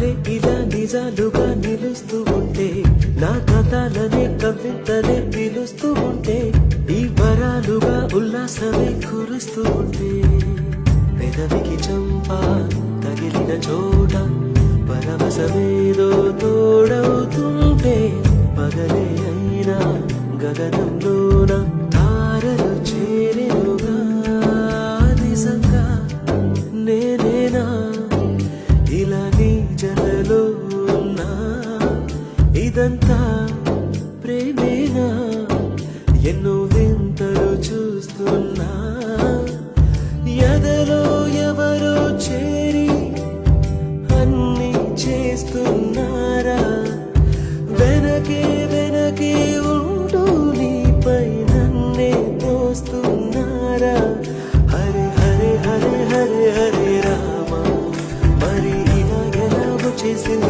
కలలే ఇలా నిజాలుగా నిలుస్తూ ఉంటే, నా కథలనే కవితలే పిలుస్తూ ఉంటే, ఈ వరాలుగా ఉల్లాసమే కురుస్తూ ఉంటే, పెదవికి చంపా తగిలిన చోట పరవశమేదో తోడవుతుంటే, పగలే అయినా గగనంలోన తారలు చేరేనుగా. నిజంగా నేనేనా ఇలా నీ జలలో ఉన్నా? ఇదంతా ప్రేమేనా? ఎన్నో వింతలు చూస్తున్నా, ఎదలో ఎవరో చేరి అన్ని చేస్తున్నారా? వెనకే వెనకే ఉంటూ నీపై నన్నే తోస్తున్నారా? హరే హరే హరే హరే హరే రామ, మరి ఇలా ఎలా చేసింది